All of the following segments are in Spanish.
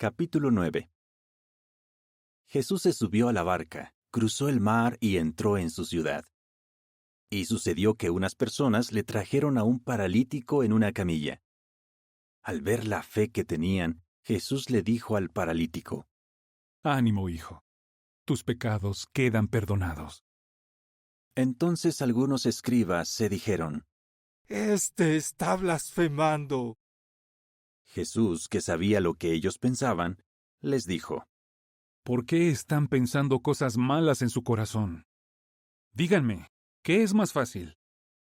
Capítulo 9. Jesús se subió a la barca, cruzó el mar y entró en su ciudad. Y sucedió que unas personas le trajeron a un paralítico en una camilla. Al ver la fe que tenían, Jesús le dijo al paralítico: «Ánimo, hijo, tus pecados quedan perdonados». Entonces algunos escribas se dijeron: «Este está blasfemando». Jesús, que sabía lo que ellos pensaban, les dijo: ¿Por qué están pensando cosas malas en su corazón? Díganme, ¿qué es más fácil?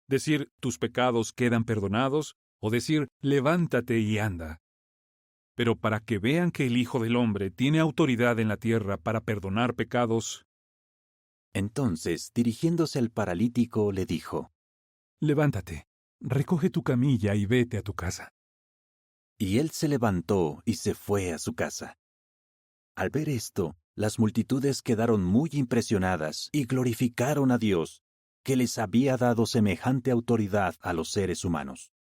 ¿Decir tus pecados quedan perdonados o decir levántate y anda? Pero para que vean que el Hijo del Hombre tiene autoridad en la tierra para perdonar pecados, Entonces, dirigiéndose al paralítico, le dijo: levántate, recoge tu camilla y vete a tu casa. Y él se levantó y se fue a su casa. Al ver esto, las multitudes quedaron muy impresionadas y glorificaron a Dios, que les había dado semejante autoridad a los seres humanos.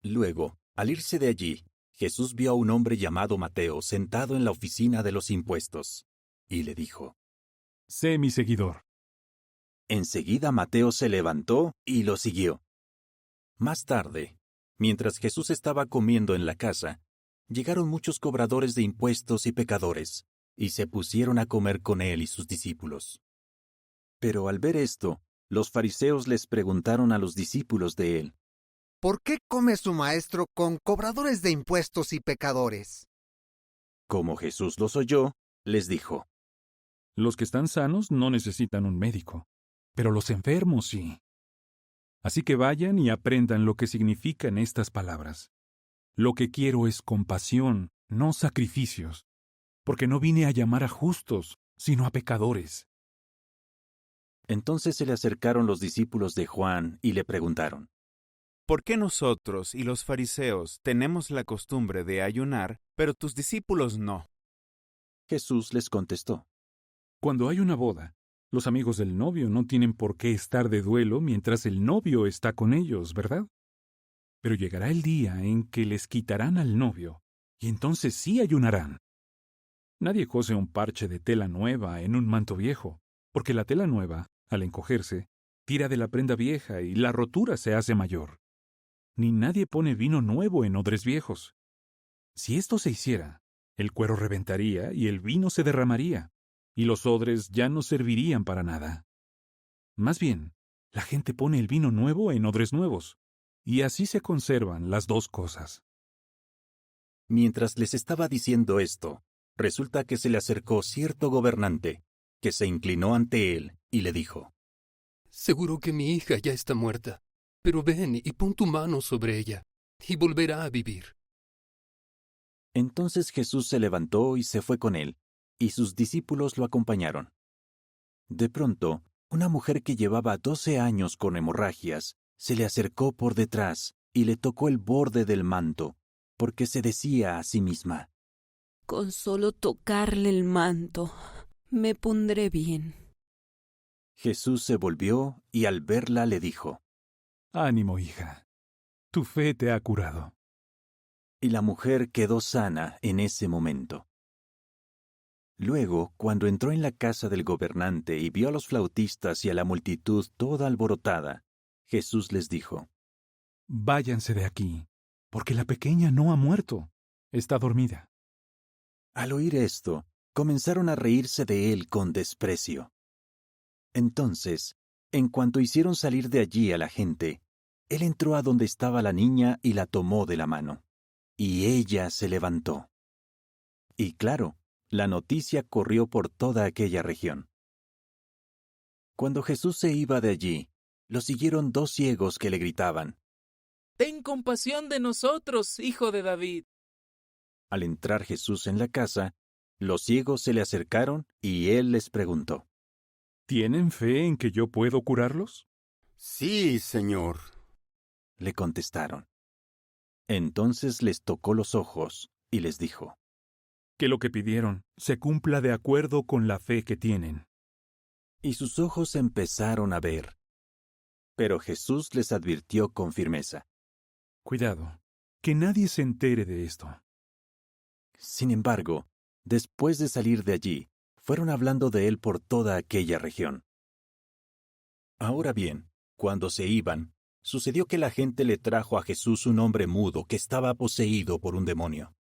Luego, al irse de allí, Jesús vio a un hombre llamado Mateo sentado en la oficina de los impuestos, y le dijo: Sé mi seguidor. Enseguida Mateo se levantó y lo siguió. Más tarde, mientras Jesús estaba comiendo en la casa, llegaron muchos cobradores de impuestos y pecadores, y se pusieron a comer con él y sus discípulos. Pero al ver esto, los fariseos les preguntaron a los discípulos de él: ¿Por qué come su maestro con cobradores de impuestos y pecadores? Como Jesús los oyó, les dijo: Los que están sanos no necesitan un médico, pero los enfermos sí. Así que vayan y aprendan lo que significan estas palabras. Lo que quiero es compasión, no sacrificios, porque no vine a llamar a justos, sino a pecadores. Entonces se le acercaron los discípulos de Juan y le preguntaron: ¿Por qué nosotros y los fariseos tenemos la costumbre de ayunar, pero tus discípulos no? Jesús les contestó: Cuando hay una boda, los amigos del novio no tienen por qué estar de duelo mientras el novio está con ellos, ¿verdad? Pero llegará el día en que les quitarán al novio, y entonces sí ayunarán. Nadie cose un parche de tela nueva en un manto viejo, porque la tela nueva, al encogerse, tira de la prenda vieja y la rotura se hace mayor. Ni nadie pone vino nuevo en odres viejos. Si esto se hiciera, el cuero reventaría y el vino se derramaría, y los odres ya no servirían para nada. Más bien, la gente pone el vino nuevo en odres nuevos, y así se conservan las dos cosas. Mientras les estaba diciendo esto, resulta que se le acercó cierto gobernante, que se inclinó ante él y le dijo: Seguro que mi hija ya está muerta, pero ven y pon tu mano sobre ella, y volverá a vivir. Entonces Jesús se levantó y se fue con él, y sus discípulos lo acompañaron. De pronto, una mujer que llevaba 12 años con hemorragias se le acercó por detrás y le tocó el borde del manto, porque se decía a sí misma: Con solo tocarle el manto, me pondré bien. Jesús se volvió y al verla le dijo: Ánimo, hija. Tu fe te ha curado. Y la mujer quedó sana en ese momento. Luego, cuando entró en la casa del gobernante y vio a los flautistas y a la multitud toda alborotada, Jesús les dijo: Váyanse de aquí, porque la pequeña no ha muerto, está dormida. Al oír esto, comenzaron a reírse de él con desprecio. Entonces, en cuanto hicieron salir de allí a la gente, él entró a donde estaba la niña y la tomó de la mano. Y ella se levantó. Y claro, la noticia corrió por toda aquella región. Cuando Jesús se iba de allí, lo siguieron 2 ciegos que le gritaban: Ten compasión de nosotros, hijo de David. Al entrar Jesús en la casa, los ciegos se le acercaron y él les preguntó: ¿Tienen fe en que yo puedo curarlos? Sí, Señor, le contestaron. Entonces les tocó los ojos y les dijo: Que lo que pidieron se cumpla de acuerdo con la fe que tienen. Y sus ojos empezaron a ver. Pero Jesús les advirtió con firmeza: Cuidado, que nadie se entere de esto. Sin embargo, después de salir de allí, fueron hablando de él por toda aquella región. Ahora bien, cuando se iban, sucedió que la gente le trajo a Jesús un hombre mudo que estaba poseído por un demonio.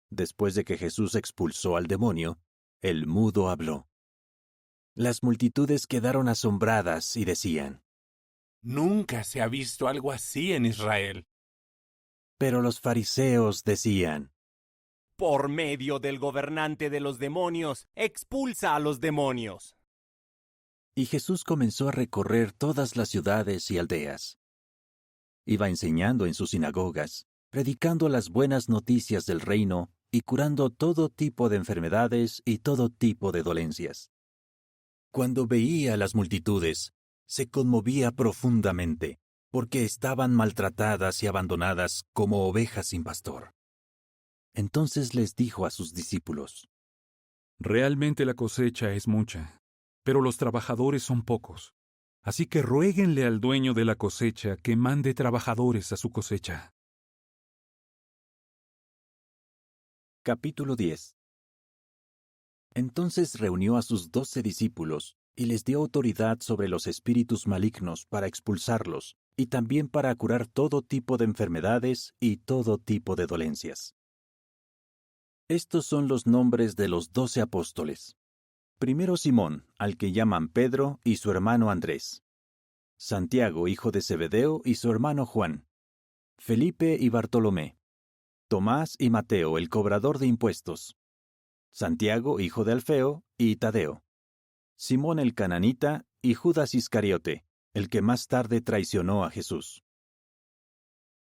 Después de que Jesús expulsó al demonio, el mudo habló. Las multitudes quedaron asombradas y decían: Nunca se ha visto algo así en Israel. Pero los fariseos decían: Por medio del gobernante de los demonios, expulsa a los demonios. Y Jesús comenzó a recorrer todas las ciudades y aldeas. Iba enseñando en sus sinagogas, predicando las buenas noticias del reino y curando todo tipo de enfermedades y todo tipo de dolencias. Cuando veía a las multitudes, se conmovía profundamente, porque estaban maltratadas y abandonadas como ovejas sin pastor. Entonces les dijo a sus discípulos: Realmente la cosecha es mucha, pero los trabajadores son pocos. Así que ruéguenle al dueño de la cosecha que mande trabajadores a su cosecha. Capítulo 10. Entonces reunió a sus 12 discípulos y les dio autoridad sobre los espíritus malignos para expulsarlos y también para curar todo tipo de enfermedades y todo tipo de dolencias. Estos son los nombres de los 12 apóstoles. Primero Simón, al que llaman Pedro, y su hermano Andrés. Santiago, hijo de Zebedeo, y su hermano Juan. Felipe y Bartolomé. Tomás y Mateo, el cobrador de impuestos. Santiago, hijo de Alfeo, y Tadeo. Simón el cananita y Judas Iscariote, el que más tarde traicionó a Jesús.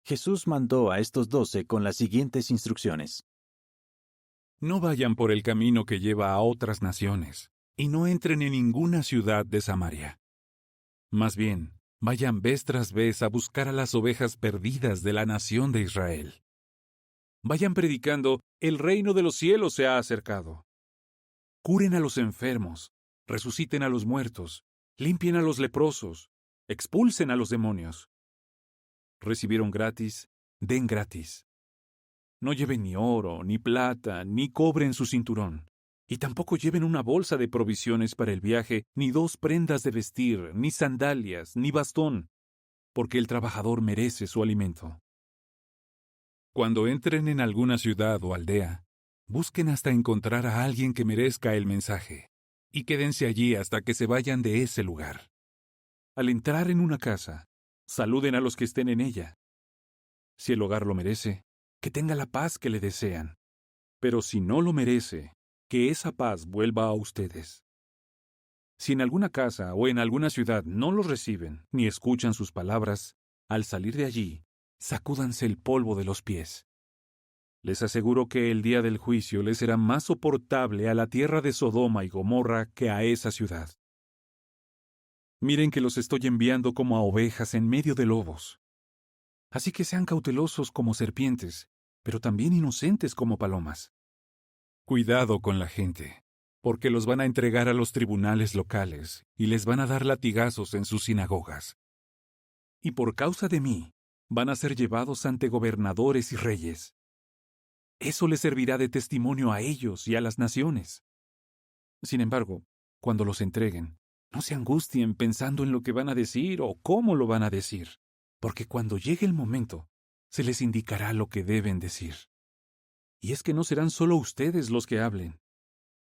Jesús mandó a estos 12 con las siguientes instrucciones. No vayan por el camino que lleva a otras naciones, y no entren en ninguna ciudad de Samaria. Más bien, vayan vez tras vez a buscar a las ovejas perdidas de la nación de Israel. Vayan predicando: el reino de los cielos se ha acercado. Curen a los enfermos, resuciten a los muertos, limpien a los leprosos, expulsen a los demonios. Recibieron gratis, den gratis. No lleven ni oro, ni plata, ni cobre en su cinturón, y tampoco lleven una bolsa de provisiones para el viaje, ni 2 prendas de vestir, ni sandalias, ni bastón, porque el trabajador merece su alimento. Cuando entren en alguna ciudad o aldea, busquen hasta encontrar a alguien que merezca el mensaje, y quédense allí hasta que se vayan de ese lugar. Al entrar en una casa, saluden a los que estén en ella. Si el hogar lo merece, que tenga la paz que le desean. Pero si no lo merece, que esa paz vuelva a ustedes. Si en alguna casa o en alguna ciudad no los reciben, ni escuchan sus palabras, al salir de allí, sacúdanse el polvo de los pies. Les aseguro que el día del juicio les será más soportable a la tierra de Sodoma y Gomorra que a esa ciudad. Miren que los estoy enviando como a ovejas en medio de lobos. Así que sean cautelosos como serpientes, pero también inocentes como palomas. Cuidado con la gente, porque los van a entregar a los tribunales locales y les van a dar latigazos en sus sinagogas. Y por causa de mí, van a ser llevados ante gobernadores y reyes. Eso les servirá de testimonio a ellos y a las naciones. Sin embargo, cuando los entreguen, no se angustien pensando en lo que van a decir o cómo lo van a decir, porque cuando llegue el momento, se les indicará lo que deben decir. Y es que no serán solo ustedes los que hablen.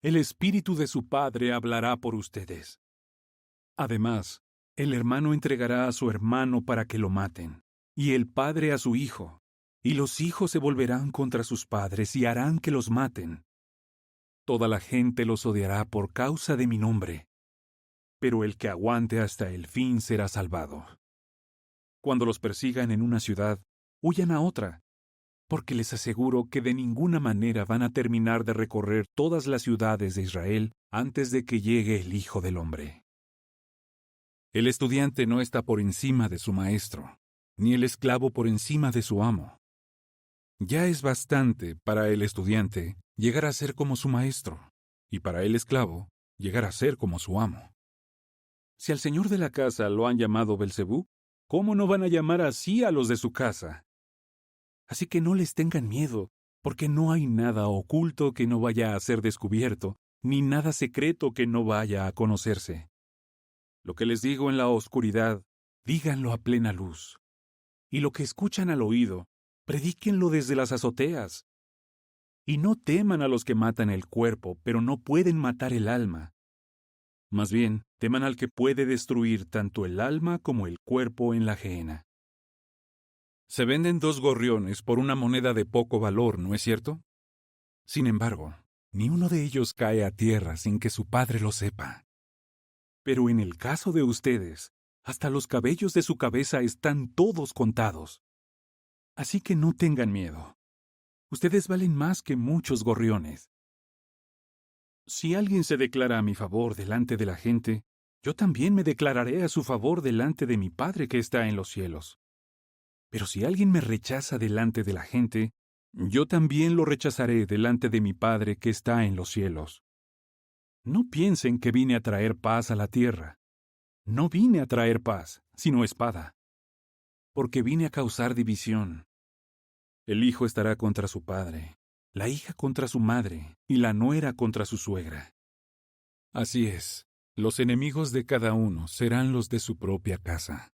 El Espíritu de su Padre hablará por ustedes. Además, el hermano entregará a su hermano para que lo maten, y el padre a su hijo, y los hijos se volverán contra sus padres y harán que los maten. Toda la gente los odiará por causa de mi nombre, pero el que aguante hasta el fin será salvado. Cuando los persigan en una ciudad, huyan a otra, porque les aseguro que de ninguna manera van a terminar de recorrer todas las ciudades de Israel antes de que llegue el Hijo del Hombre. El estudiante no está por encima de su maestro, ni el esclavo por encima de su amo. Ya es bastante para el estudiante llegar a ser como su maestro, y para el esclavo llegar a ser como su amo. Si al señor de la casa lo han llamado Belcebú, ¿cómo no van a llamar así a los de su casa? Así que no les tengan miedo, porque no hay nada oculto que no vaya a ser descubierto, ni nada secreto que no vaya a conocerse. Lo que les digo en la oscuridad, díganlo a plena luz. Y lo que escuchan al oído, predíquenlo desde las azoteas. Y no teman a los que matan el cuerpo, pero no pueden matar el alma. Más bien, teman al que puede destruir tanto el alma como el cuerpo en la gehenna. Se venden 2 gorriones por una moneda de poco valor, ¿no es cierto? Sin embargo, ni uno de ellos cae a tierra sin que su padre lo sepa. Pero en el caso de ustedes, hasta los cabellos de su cabeza están todos contados. Así que no tengan miedo. Ustedes valen más que muchos gorriones. Si alguien se declara a mi favor delante de la gente, yo también me declararé a su favor delante de mi Padre que está en los cielos. Pero si alguien me rechaza delante de la gente, yo también lo rechazaré delante de mi Padre que está en los cielos. No piensen que vine a traer paz a la tierra. No vine a traer paz, sino espada. Porque vine a causar división. El hijo estará contra su padre, la hija contra su madre, y la nuera contra su suegra. Así es, los enemigos de cada uno serán los de su propia casa.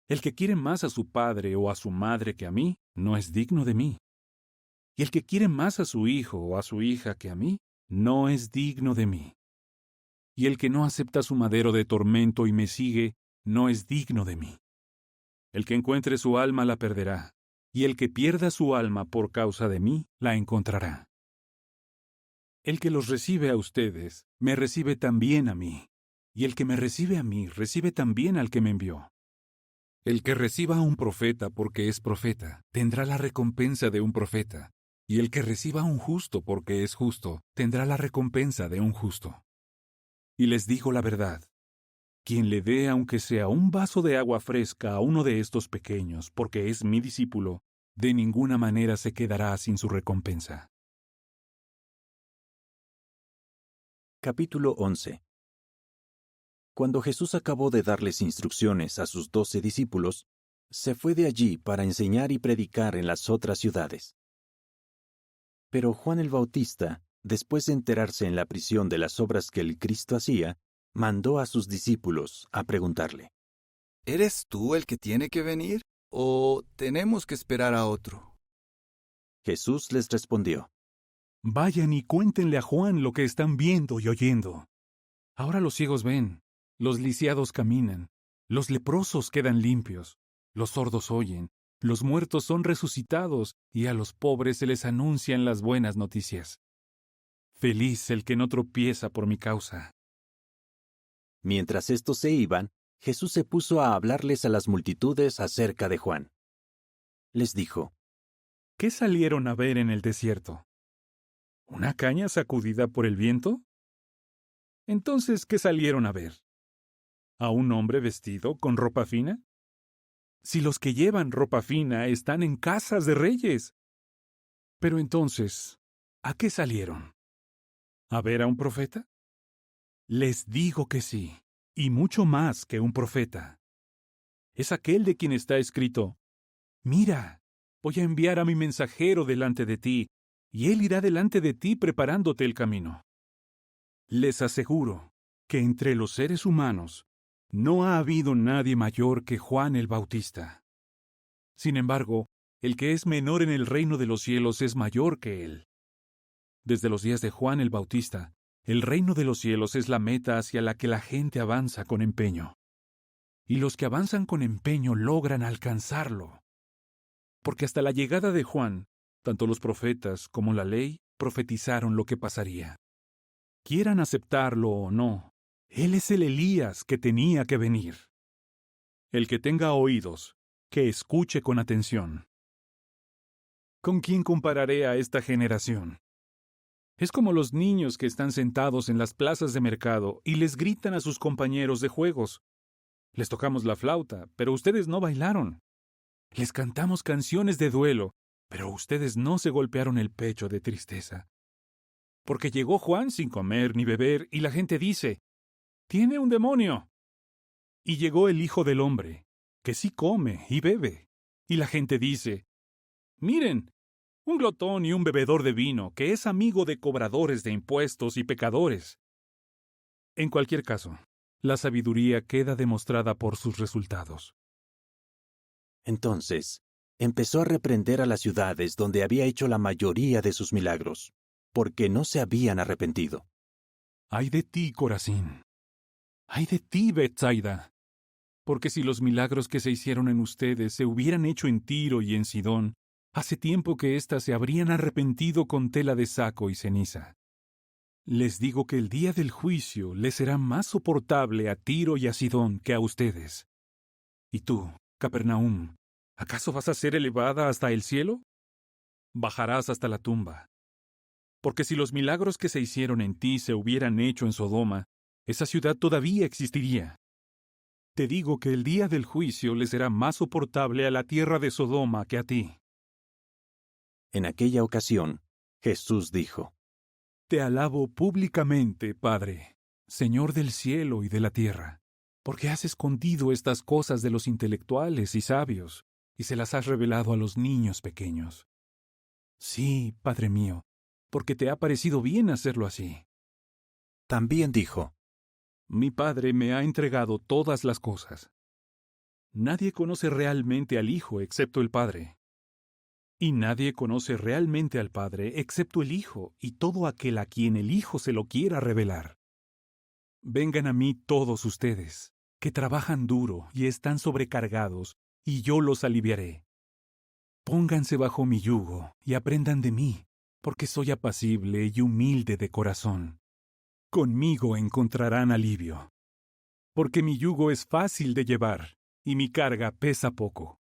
El que quiere más a su padre o a su madre que a mí, no es digno de mí. Y el que quiere más a su hijo o a su hija que a mí, no es digno de mí. Y el que no acepta su madero de tormento y me sigue, no es digno de mí. El que encuentre su alma la perderá, y el que pierda su alma por causa de mí, la encontrará. El que los recibe a ustedes, me recibe también a mí, y el que me recibe a mí, recibe también al que me envió. El que reciba a un profeta porque es profeta, tendrá la recompensa de un profeta, y el que reciba a un justo porque es justo, tendrá la recompensa de un justo. Y les digo la verdad, quien le dé aunque sea un vaso de agua fresca a uno de estos pequeños, porque es mi discípulo, de ninguna manera se quedará sin su recompensa. Capítulo 11. Cuando Jesús acabó de darles instrucciones a sus 12 discípulos, se fue de allí para enseñar y predicar en las otras ciudades. Pero Juan el Bautista, después de enterarse en la prisión de las obras que el Cristo hacía, mandó a sus discípulos a preguntarle: ¿Eres tú el que tiene que venir, o tenemos que esperar a otro? Jesús les respondió: Vayan y cuéntenle a Juan lo que están viendo y oyendo. Ahora los ciegos ven, los lisiados caminan, los leprosos quedan limpios, los sordos oyen, los muertos son resucitados y a los pobres se les anuncian las buenas noticias. Feliz el que no tropieza por mi causa. Mientras estos se iban, Jesús se puso a hablarles a las multitudes acerca de Juan. Les dijo: ¿Qué salieron a ver en el desierto? ¿Una caña sacudida por el viento? Entonces, ¿qué salieron a ver? ¿A un hombre vestido con ropa fina? Si los que llevan ropa fina están en casas de reyes. Pero entonces, ¿a qué salieron? ¿A ver a un profeta? Les digo que sí, y mucho más que un profeta. Es aquel de quien está escrito: Mira, voy a enviar a mi mensajero delante de ti, y él irá delante de ti preparándote el camino. Les aseguro que entre los seres humanos no ha habido nadie mayor que Juan el Bautista. Sin embargo, el que es menor en el reino de los cielos es mayor que él. Desde los días de Juan el Bautista, el reino de los cielos es la meta hacia la que la gente avanza con empeño. Y los que avanzan con empeño logran alcanzarlo. Porque hasta la llegada de Juan, tanto los profetas como la ley profetizaron lo que pasaría. Quieran aceptarlo o no, él es el Elías que tenía que venir. El que tenga oídos, que escuche con atención. ¿Con quién compararé a esta generación? Es como los niños que están sentados en las plazas de mercado y les gritan a sus compañeros de juegos: Les tocamos la flauta, pero ustedes no bailaron. Les cantamos canciones de duelo, pero ustedes no se golpearon el pecho de tristeza. Porque llegó Juan sin comer ni beber, y la gente dice: «Tiene un demonio». Y llegó el Hijo del Hombre, que sí come y bebe, y la gente dice: «Miren, Un glotón y un bebedor de vino, que es amigo de cobradores de impuestos y pecadores. En cualquier caso, la sabiduría queda demostrada por sus resultados. Entonces, empezó a reprender a las ciudades donde había hecho la mayoría de sus milagros, porque no se habían arrepentido. ¡Ay de ti, Corazín! ¡Ay de ti, Betsaida! Porque si los milagros que se hicieron en ustedes se hubieran hecho en Tiro y en Sidón, hace tiempo que éstas se habrían arrepentido con tela de saco y ceniza. Les digo que el día del juicio les será más soportable a Tiro y a Sidón que a ustedes. ¿Y tú, Capernaum, acaso vas a ser elevada hasta el cielo? Bajarás hasta la tumba. Porque si los milagros que se hicieron en ti se hubieran hecho en Sodoma, esa ciudad todavía existiría. Te digo que el día del juicio le será más soportable a la tierra de Sodoma que a ti. En aquella ocasión, Jesús dijo: Te alabo públicamente, Padre, Señor del cielo y de la tierra, porque has escondido estas cosas de los intelectuales y sabios, y se las has revelado a los niños pequeños. Sí, Padre mío, porque te ha parecido bien hacerlo así. También dijo: Mi Padre me ha entregado todas las cosas. Nadie conoce realmente al Hijo excepto el Padre. Y nadie conoce realmente al Padre excepto el Hijo y todo aquel a quien el Hijo se lo quiera revelar. Vengan a mí todos ustedes, que trabajan duro y están sobrecargados, y yo los aliviaré. Pónganse bajo mi yugo y aprendan de mí, porque soy apacible y humilde de corazón. Conmigo encontrarán alivio. Porque mi yugo es fácil de llevar y mi carga pesa poco.